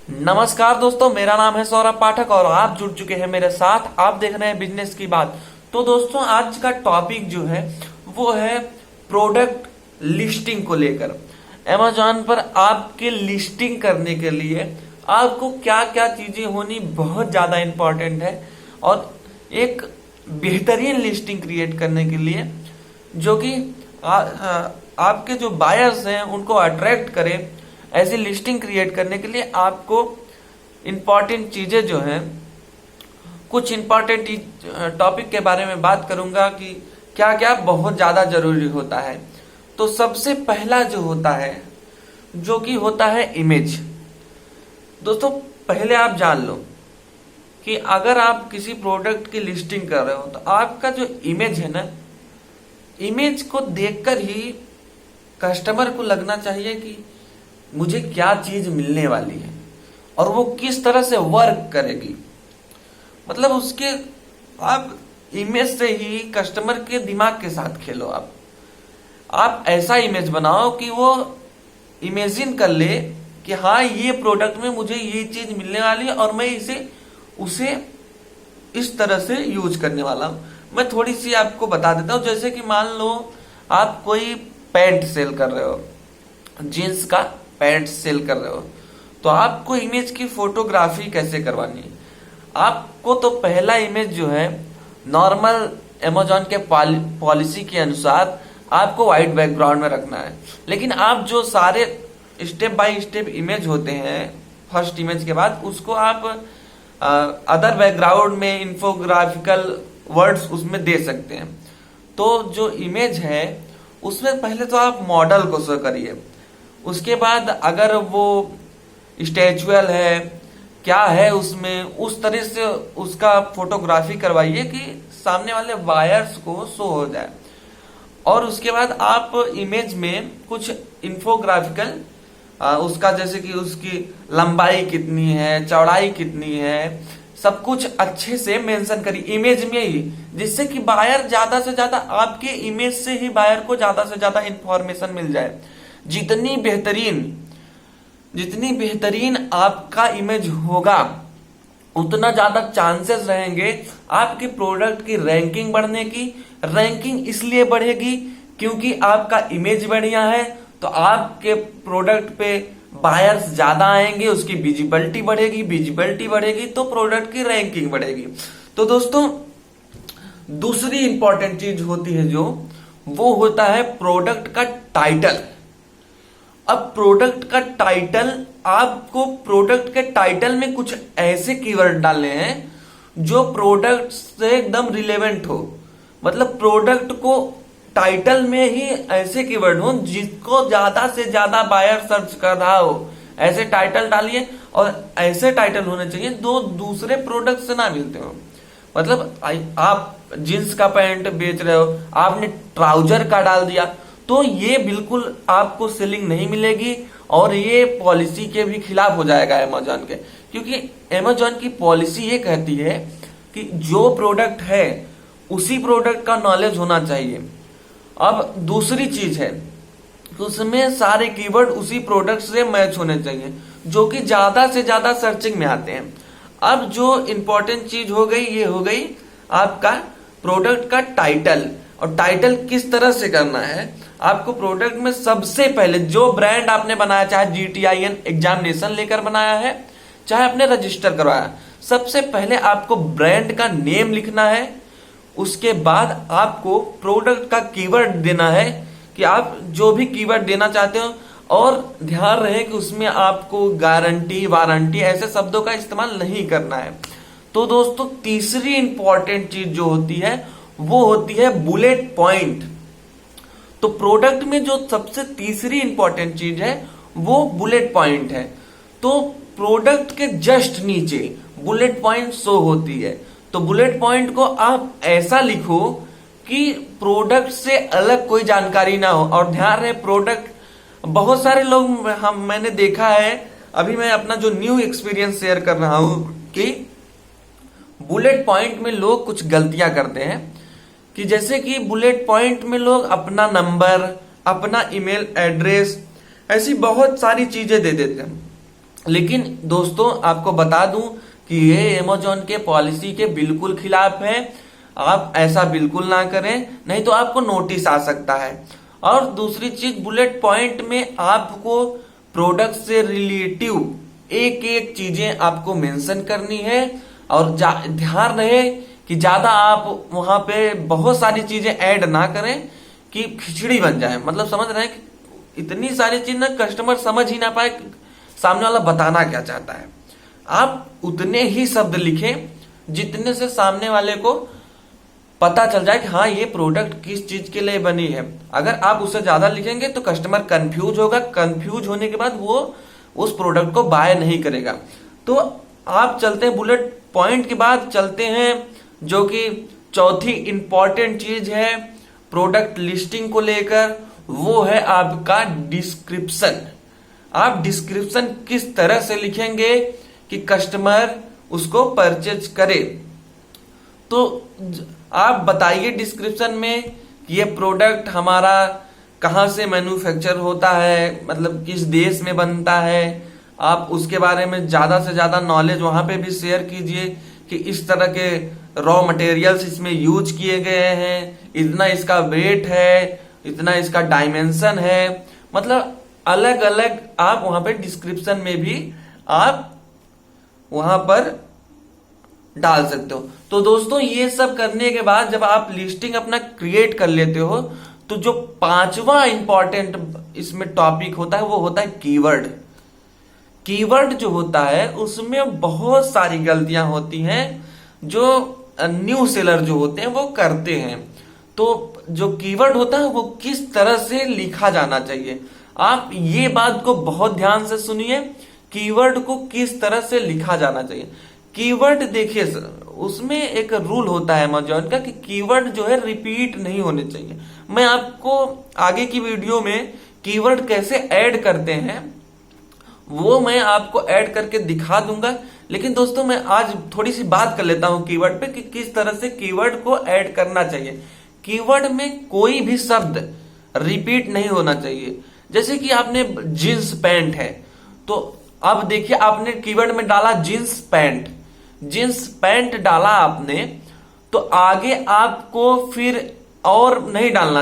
नमस्कार दोस्तों, मेरा नाम है सौरभ पाठक और आप जुड़ चुके हैं मेरे साथ। आप देख रहे हैं बिजनेस की बात। तो दोस्तों, आज का टॉपिक जो है वो है प्रोडक्ट लिस्टिंग को लेकर। अमेजॉन पर आपके लिस्टिंग करने के लिए आपको क्या क्या चीजें होनी बहुत ज्यादा इंपॉर्टेंट है, और एक बेहतरीन लिस्टिंग क्रिएट करने के लिए जो कि आपके जो बायर्स हैं उनको अट्रैक्ट करे, ऐसी लिस्टिंग क्रिएट करने के लिए आपको इंपॉर्टेंट चीजें जो हैं, कुछ इंपॉर्टेंट टॉपिक के बारे में बात करूंगा कि क्या क्या बहुत ज्यादा जरूरी होता है। तो सबसे पहला जो होता है जो कि होता है इमेज। दोस्तों, पहले आप जान लो कि अगर आप किसी प्रोडक्ट की लिस्टिंग कर रहे हो तो आपका जो इमेज है ना, इमेज को देखकर ही कस्टमर को लगना चाहिए कि मुझे क्या चीज मिलने वाली है और वो किस तरह से वर्क करेगी। मतलब उसके आप इमेज से ही कस्टमर के दिमाग के साथ खेलो। आप ऐसा इमेज बनाओ कि वो इमेजिन कर ले कि हाँ, ये प्रोडक्ट में मुझे ये चीज मिलने वाली है और मैं उसे इस तरह से यूज करने वाला हूं। मैं थोड़ी सी आपको बता देता हूं। जैसे कि मान लो आप कोई पैंट सेल कर रहे हो, जीन्स का पैंट सेल कर रहे हो, तो आपको इमेज की फोटोग्राफी कैसे करवानी है। आपको तो पहला इमेज जो है नॉर्मल अमेजॉन के पॉलिसी के अनुसार आपको व्हाइट बैकग्राउंड में रखना है। लेकिन आप जो सारे स्टेप बाय स्टेप इमेज होते हैं, फर्स्ट इमेज के बाद उसको आप अदर बैकग्राउंड में इन्फोग्राफिकल वर्ड्स उसमें दे सकते हैं। तो जो इमेज है उसमें पहले तो आप मॉडल को शो करिए। उसके बाद अगर वो स्टैचुअल है, क्या है उसमें, उस तरह से उसका फोटोग्राफी करवाइए कि सामने वाले वायर्स को शो हो जाए। और उसके बाद आप इमेज में कुछ इन्फोग्राफिकल उसका, जैसे कि उसकी लंबाई कितनी है, चौड़ाई कितनी है, सब कुछ अच्छे से मेंशन करिए इमेज में ही, जिससे कि बायर ज्यादा से ज्यादा आपके इमेज से ही बायर को ज्यादा से ज्यादा इंफॉर्मेशन मिल जाए। जितनी बेहतरीन आपका इमेज होगा उतना ज्यादा चांसेस रहेंगे आपके प्रोडक्ट की रैंकिंग बढ़ने की। रैंकिंग इसलिए बढ़ेगी क्योंकि आपका इमेज बढ़िया है, तो आपके प्रोडक्ट पे बायर्स ज्यादा आएंगे, उसकी विजिबिलिटी बढ़ेगी, विजिबिलिटी बढ़ेगी तो प्रोडक्ट की रैंकिंग बढ़ेगी। तो दोस्तों, दूसरी इंपॉर्टेंट चीज होती है जो वो होता है प्रोडक्ट का टाइटल। अब प्रोडक्ट का टाइटल, आपको प्रोडक्ट के टाइटल में कुछ ऐसे कीवर्ड डालने हैं जो प्रोडक्ट से एकदम रिलेवेंट हो। मतलब प्रोडक्ट को टाइटल में ही ऐसे कीवर्ड हो जिसको ज्यादा से ज्यादा बायर सर्च कर रहा हो, ऐसे टाइटल डालिए। और ऐसे टाइटल होने चाहिए जो दूसरे प्रोडक्ट से ना मिलते हो। मतलब आप जींस का पैंट बेच रहे हो, आपने ट्राउजर का डाल दिया, तो ये बिल्कुल आपको सेलिंग नहीं मिलेगी और ये पॉलिसी के भी खिलाफ हो जाएगा अमेजॉन के। क्योंकि अमेजॉन की पॉलिसी ये कहती है कि जो प्रोडक्ट है उसी प्रोडक्ट का नॉलेज होना चाहिए। अब दूसरी चीज है कि उसमें सारे कीवर्ड उसी प्रोडक्ट से मैच होने चाहिए जो कि ज्यादा से ज्यादा सर्चिंग में आते हैं। अब जो इंपॉर्टेंट चीज हो गई, ये हो गई आपका प्रोडक्ट का टाइटल। और टाइटल किस तरह से करना है, आपको प्रोडक्ट में सबसे पहले जो ब्रांड आपने बनाया, चाहे GTIN एग्जामिनेशन लेकर बनाया है, चाहे आपने रजिस्टर करवाया, सबसे पहले आपको ब्रांड का नेम लिखना है। उसके बाद आपको प्रोडक्ट का कीवर्ड देना है कि आप जो भी कीवर्ड देना चाहते हो, और ध्यान रहे कि उसमें आपको गारंटी, वारंटी ऐसे शब्दों का इस्तेमाल नहीं करना है। तो दोस्तों, तीसरी इंपॉर्टेंट चीज जो होती है वो होती है बुलेट पॉइंट। तो प्रोडक्ट में जो सबसे तीसरी इंपॉर्टेंट चीज है वो बुलेट पॉइंट है। तो प्रोडक्ट के जस्ट नीचे बुलेट पॉइंट शो होती है। तो बुलेट पॉइंट को आप ऐसा लिखो कि प्रोडक्ट से अलग कोई जानकारी ना हो। और ध्यान रहे, प्रोडक्ट बहुत सारे लोग मैंने देखा है, अभी मैं अपना जो न्यू एक्सपीरियंस शेयर कर रहा हूं कि बुलेट पॉइंट में लोग कुछ गलतियां करते हैं। कि जैसे कि बुलेट पॉइंट में लोग अपना नंबर, अपना ईमेल एड्रेस, ऐसी बहुत सारी चीजें दे देते हैं। लेकिन दोस्तों आपको बता दूं कि ये अमेजोन के पॉलिसी के बिल्कुल खिलाफ है। आप ऐसा बिल्कुल ना करें, नहीं तो आपको नोटिस आ सकता है। और दूसरी चीज, बुलेट पॉइंट में आपको प्रोडक्ट से रिलेटिव एक एक चीजें आपको मेंशन करनी है। और ध्यान रहे कि ज्यादा आप वहां पे बहुत सारी चीजें ऐड ना करें कि खिचड़ी बन जाए। मतलब समझ रहे हैं कि इतनी सारी चीज ना कस्टमर समझ ही ना पाए सामने वाला बताना क्या चाहता है। आप उतने ही शब्द लिखें जितने से सामने वाले को पता चल जाए कि हाँ ये प्रोडक्ट किस चीज के लिए बनी है। अगर आप उससे ज्यादा लिखेंगे तो कस्टमर कंफ्यूज होगा, कंफ्यूज होने के बाद वो उस प्रोडक्ट को बाय नहीं करेगा। तो आप चलते हैं बुलेट पॉइंट के बाद चलते हैं जो कि चौथी इंपॉर्टेंट चीज है प्रोडक्ट लिस्टिंग को लेकर, वो है आपका डिस्क्रिप्शन। आप डिस्क्रिप्शन किस तरह से लिखेंगे कि कस्टमर उसको परचेज करे। तो आप बताइए डिस्क्रिप्शन में कि ये प्रोडक्ट हमारा कहाँ से मैन्युफैक्चर होता है, मतलब किस देश में बनता है। आप उसके बारे में ज्यादा से ज्यादा नॉलेज वहां पे भी शेयर कीजिए कि इस तरह के रॉ मटेरियल्स इसमें यूज किए गए हैं, इतना इसका वेट है, इतना इसका डायमेंशन है। मतलब अलग अलग आप वहां पे डिस्क्रिप्शन में भी आप वहां पर डाल सकते हो। तो दोस्तों ये सब करने के बाद जब आप लिस्टिंग अपना क्रिएट कर लेते हो तो जो पांचवा इंपॉर्टेंट इसमें टॉपिक होता है वो होता है कीवर्ड। कीवर्ड जो होता है उसमें बहुत सारी गलतियां होती हैं जो न्यू सेलर जो होते हैं वो करते हैं। तो जो कीवर्ड होता है वो किस तरह से लिखा जाना चाहिए, आप ये बात को बहुत ध्यान से सुनिए। कीवर्ड को किस तरह से लिखा जाना चाहिए। कीवर्ड देखिए उसमें एक रूल होता है अमेजोन का कि कीवर्ड जो है रिपीट नहीं होने चाहिए। मैं आपको आगे की वीडियो में कीवर्ड कैसे ऐड करते हैं वो मैं आपको ऐड करके दिखा दूंगा। लेकिन दोस्तों मैं आज थोड़ी सी बात कर लेता हूं कीवर्ड पे कि किस तरह से कीवर्ड को ऐड करना चाहिए। कीवर्ड में कोई भी शब्द रिपीट नहीं होना चाहिए। जैसे कि आपने जींस पैंट है तो अब देखिए आपने कीवर्ड में डाला जींस पैंट, जींस पैंट डाला आपने, तो आगे आपको फिर और नहीं डालना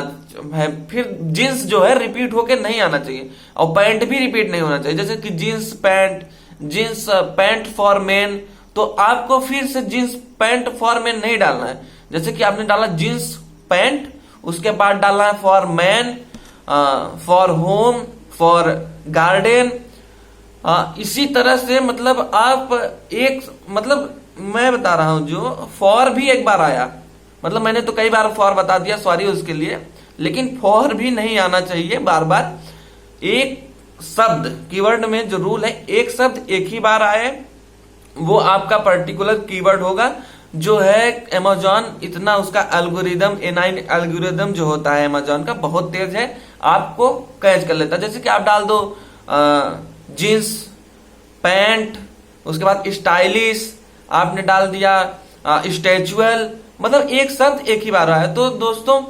है। फिर जींस जो है रिपीट होके नहीं आना चाहिए और पैंट भी रिपीट नहीं होना चाहिए। जैसे कि jeans pant, jeans pant for main, तो आपको फिर से जींस पैंट फॉर मेन नहीं डालना है। जैसे कि आपने डाला जींस पैंट, उसके बाद डालना है for man, for home, for garden. इसी तरह से मतलब आप एक, मतलब मैं बता रहा हूं जो फॉर भी एक बार आया, मतलब मैंने तो कई बार फॉर बता दिया, सॉरी उसके लिए, लेकिन फॉर भी नहीं आना चाहिए बार बार। एक शब्द कीवर्ड में जो रूल है, एक शब्द एक ही बार आए वो आपका पर्टिकुलर कीवर्ड होगा। जो है अमेजोन इतना उसका एल्गोरिदम, A9 एल्गोरिदम जो होता है अमेजोन का बहुत तेज है, आपको कैच कर लेता है। जैसे कि आप डाल दो जींस पैंट, उसके बाद स्टाइलिश, आपने डाल दिया स्टैचुअल, मतलब एक शब्द एक ही बार आया। तो दोस्तों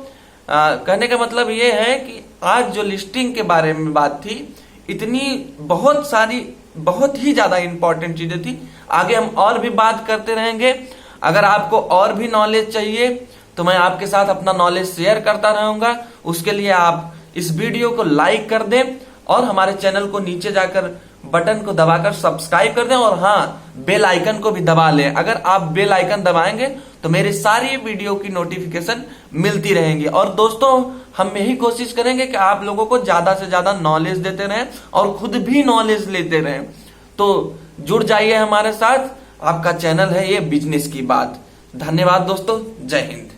कहने का मतलब ये है कि आज जो लिस्टिंग के बारे में बात थी, इतनी बहुत सारी बहुत ही ज्यादा इंपॉर्टेंट चीजें थी। आगे हम और भी बात करते रहेंगे। अगर आपको और भी नॉलेज चाहिए तो मैं आपके साथ अपना नॉलेज शेयर करता रहूंगा। उसके लिए आप इस वीडियो को लाइक कर दें और हमारे चैनल को नीचे जाकर बटन को दबाकर सब्सक्राइब कर दें और हाँ बेल आइकन को भी दबा लें। अगर आप बेल आइकन दबाएंगे तो मेरी सारी वीडियो की नोटिफिकेशन मिलती रहेंगी। और दोस्तों हम यही कोशिश करेंगे कि आप लोगों को ज्यादा से ज्यादा नॉलेज देते रहें और खुद भी नॉलेज लेते रहें। तो जुड़ जाइए हमारे साथ, आपका चैनल है ये बिजनेस की बात। धन्यवाद दोस्तों, जय हिंद।